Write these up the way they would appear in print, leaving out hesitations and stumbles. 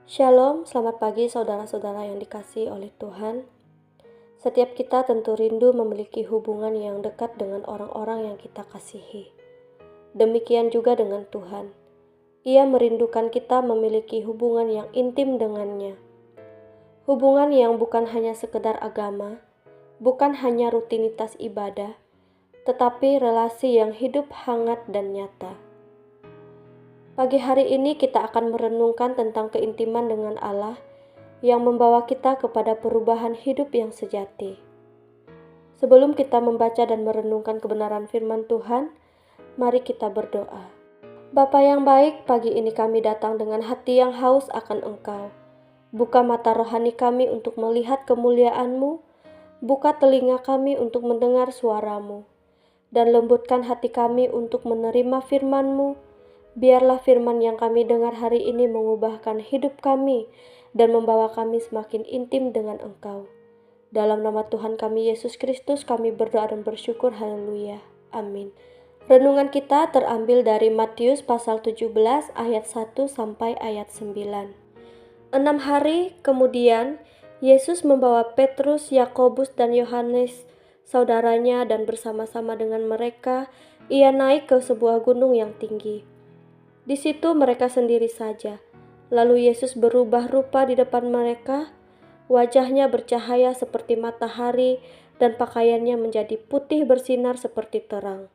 Shalom, selamat pagi saudara-saudara yang dikasihi oleh Tuhan. Setiap kita tentu rindu memiliki hubungan yang dekat dengan orang-orang yang kita kasihi. Demikian juga dengan Tuhan. Ia merindukan kita memiliki hubungan yang intim dengannya. Hubungan yang bukan hanya sekedar agama, bukan hanya rutinitas ibadah, tetapi relasi yang hidup hangat dan nyata. Pagi hari ini kita akan merenungkan tentang keintiman dengan Allah yang membawa kita kepada perubahan hidup yang sejati. Sebelum kita membaca dan merenungkan kebenaran firman Tuhan, mari kita berdoa. Bapa yang baik, pagi ini kami datang dengan hati yang haus akan Engkau. Buka mata rohani kami untuk melihat kemuliaan-Mu, buka telinga kami untuk mendengar suara-Mu, dan lembutkan hati kami untuk menerima firman-Mu. Biarlah firman yang kami dengar hari ini mengubahkan hidup kami dan membawa kami semakin intim dengan Engkau. Dalam nama Tuhan kami Yesus Kristus kami berdoa dan bersyukur. Haleluya. Amin. Renungan kita terambil dari Matius pasal 17 ayat 1 sampai ayat 9. 6 hari kemudian Yesus membawa Petrus, Yakobus dan Yohanes saudaranya dan bersama-sama dengan mereka ia naik ke sebuah gunung yang tinggi. Di situ mereka sendiri saja. Lalu Yesus berubah rupa di depan mereka. Wajahnya bercahaya seperti matahari dan pakaiannya menjadi putih bersinar seperti terang.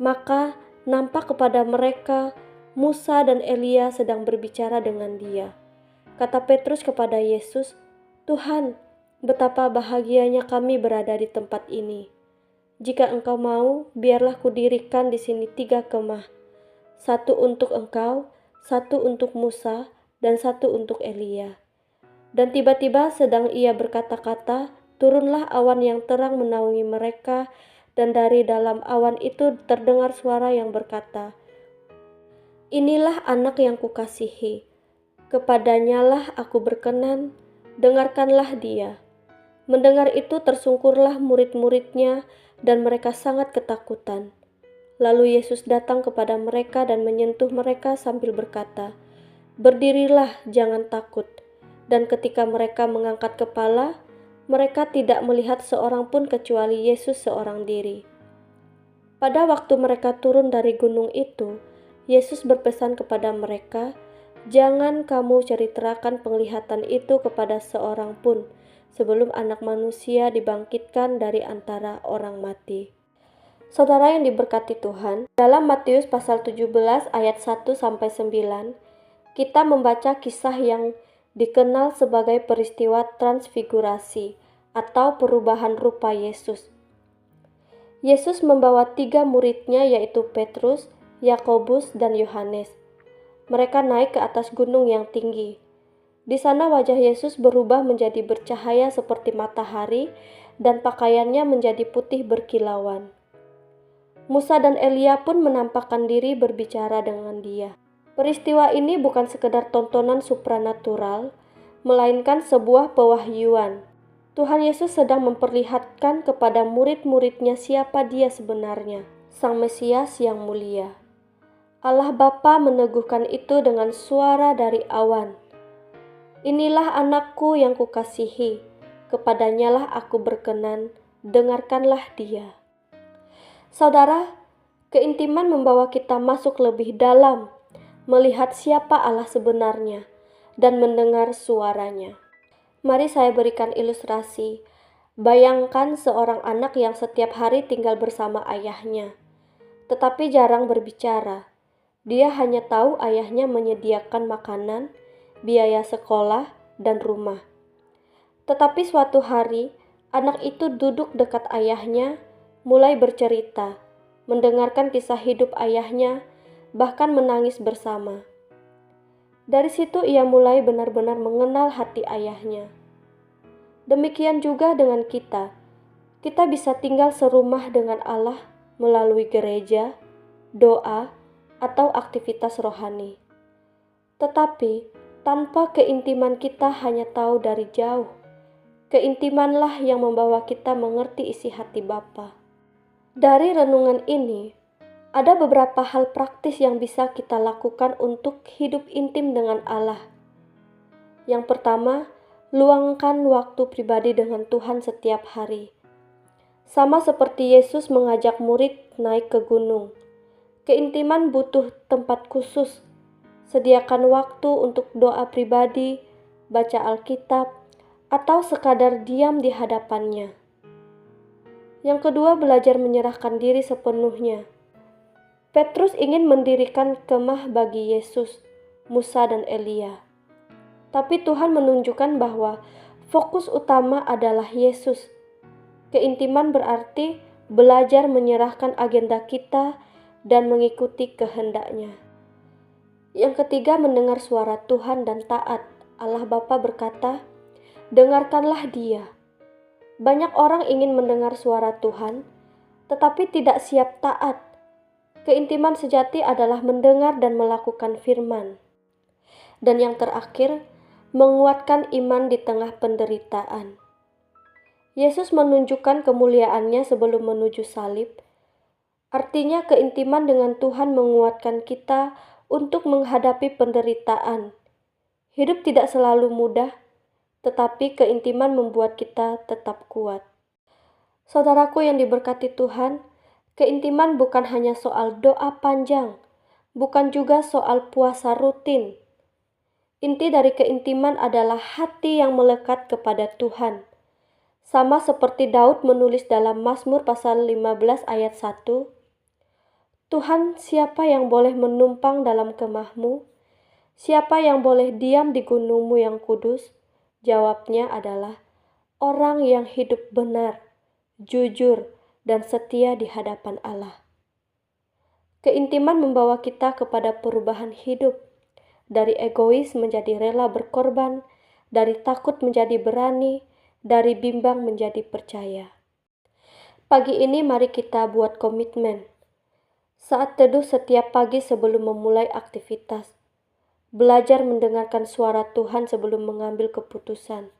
Maka nampak kepada mereka Musa dan Elia sedang berbicara dengan dia. Kata Petrus kepada Yesus, "Tuhan, betapa bahagianya kami berada di tempat ini. Jika Engkau mau, biarlah kudirikan di sini 3 kemah. Satu untuk Engkau, satu untuk Musa, dan satu untuk Elia." Dan tiba-tiba sedang ia berkata-kata, turunlah awan yang terang menaungi mereka, dan dari dalam awan itu terdengar suara yang berkata, "Inilah anak yang kukasihi, kepadanyalah aku berkenan, dengarkanlah dia." Mendengar itu tersungkurlah murid-muridnya, dan mereka sangat ketakutan. Lalu Yesus datang kepada mereka dan menyentuh mereka sambil berkata, "Berdirilah, jangan takut." Dan ketika mereka mengangkat kepala, mereka tidak melihat seorang pun kecuali Yesus seorang diri. Pada waktu mereka turun dari gunung itu, Yesus berpesan kepada mereka, "Jangan kamu ceritakan penglihatan itu kepada seorang pun, sebelum Anak Manusia dibangkitkan dari antara orang mati." Saudara yang diberkati Tuhan, dalam Matius pasal 17 ayat 1 sampai 9, kita membaca kisah yang dikenal sebagai peristiwa transfigurasi atau perubahan rupa Yesus. Yesus membawa 3 muridnya yaitu Petrus, Yakobus, dan Yohanes. Mereka naik ke atas gunung yang tinggi. Di sana wajah Yesus berubah menjadi bercahaya seperti matahari dan pakaiannya menjadi putih berkilauan. Musa dan Elia pun menampakkan diri berbicara dengan dia. Peristiwa ini bukan sekedar tontonan supranatural, melainkan sebuah pewahyuan. Tuhan Yesus sedang memperlihatkan kepada murid-muridnya siapa dia sebenarnya, Sang Mesias yang mulia. Allah Bapa meneguhkan itu dengan suara dari awan. "Inilah anakku yang kukasihi, kepadanyalah aku berkenan, dengarkanlah dia." Saudara, keintiman membawa kita masuk lebih dalam, melihat siapa Allah sebenarnya, dan mendengar suaranya. Mari saya berikan ilustrasi. Bayangkan seorang anak yang setiap hari tinggal bersama ayahnya, tetapi jarang berbicara. Dia hanya tahu ayahnya menyediakan makanan, biaya sekolah, dan rumah. Tetapi suatu hari, anak itu duduk dekat ayahnya, mulai bercerita, mendengarkan kisah hidup ayahnya, bahkan menangis bersama. Dari situ ia mulai benar-benar mengenal hati ayahnya. Demikian juga dengan kita. Kita bisa tinggal serumah dengan Allah melalui gereja, doa, atau aktivitas rohani. Tetapi tanpa keintiman kita hanya tahu dari jauh. Keintimanlah yang membawa kita mengerti isi hati Bapa. Dari renungan ini, ada beberapa hal praktis yang bisa kita lakukan untuk hidup intim dengan Allah. Yang pertama, luangkan waktu pribadi dengan Tuhan setiap hari. Sama seperti Yesus mengajak murid naik ke gunung. Keintiman butuh tempat khusus. Sediakan waktu untuk doa pribadi, baca Alkitab, atau sekadar diam di hadapannya. Yang kedua, belajar menyerahkan diri sepenuhnya. Petrus ingin mendirikan kemah bagi Yesus, Musa, dan Elia. Tapi Tuhan menunjukkan bahwa fokus utama adalah Yesus. Keintiman berarti belajar menyerahkan agenda kita dan mengikuti kehendak-Nya. Yang ketiga, mendengar suara Tuhan dan taat. Allah Bapa berkata, "Dengarkanlah Dia." Banyak orang ingin mendengar suara Tuhan, tetapi tidak siap taat. Keintiman sejati adalah mendengar dan melakukan firman. Dan yang terakhir, menguatkan iman di tengah penderitaan. Yesus menunjukkan kemuliaannya sebelum menuju salib. Artinya keintiman dengan Tuhan menguatkan kita untuk menghadapi penderitaan. Hidup tidak selalu mudah, tetapi keintiman membuat kita tetap kuat. Saudaraku yang diberkati Tuhan, keintiman bukan hanya soal doa panjang, bukan juga soal puasa rutin. Inti dari keintiman adalah hati yang melekat kepada Tuhan. Sama seperti Daud menulis dalam Mazmur pasal 15 ayat 1, "Tuhan, siapa yang boleh menumpang dalam kemah-Mu? Siapa yang boleh diam di gunung-Mu yang kudus?" Jawabnya adalah orang yang hidup benar, jujur, dan setia di hadapan Allah. Keintiman membawa kita kepada perubahan hidup, dari egois menjadi rela berkorban, dari takut menjadi berani, dari bimbang menjadi percaya. Pagi ini mari kita buat komitmen. Saat teduh setiap pagi sebelum memulai aktivitas, belajar mendengarkan suara Tuhan sebelum mengambil keputusan.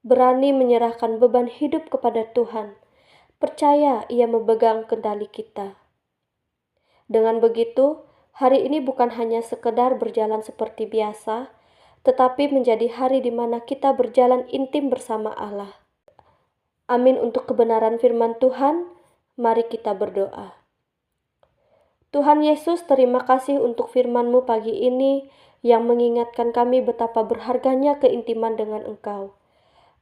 Berani menyerahkan beban hidup kepada Tuhan. Percaya Ia memegang kendali kita. Dengan begitu, hari ini bukan hanya sekedar berjalan seperti biasa, tetapi menjadi hari di mana kita berjalan intim bersama Allah. Amin untuk kebenaran firman Tuhan. Mari kita berdoa. Tuhan Yesus, terima kasih untuk firman-Mu pagi ini yang mengingatkan kami betapa berharganya keintiman dengan Engkau.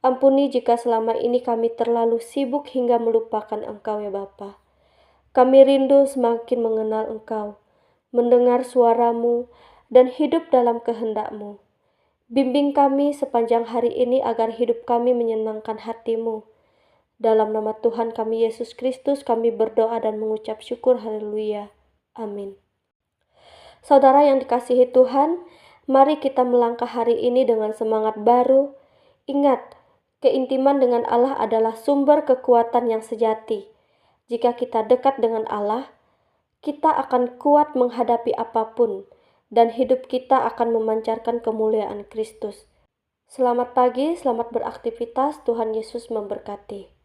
Ampuni jika selama ini kami terlalu sibuk hingga melupakan Engkau ya Bapa. Kami rindu semakin mengenal Engkau, mendengar suara-Mu, dan hidup dalam kehendak-Mu. Bimbing kami sepanjang hari ini agar hidup kami menyenangkan hati-Mu. Dalam nama Tuhan kami Yesus Kristus kami berdoa dan mengucap syukur, haleluya. Amin. Saudara yang dikasihi Tuhan, mari kita melangkah hari ini dengan semangat baru. Ingat, keintiman dengan Allah adalah sumber kekuatan yang sejati. Jika kita dekat dengan Allah, kita akan kuat menghadapi apapun, dan hidup kita akan memancarkan kemuliaan Kristus. Selamat pagi, selamat beraktivitas, Tuhan Yesus memberkati.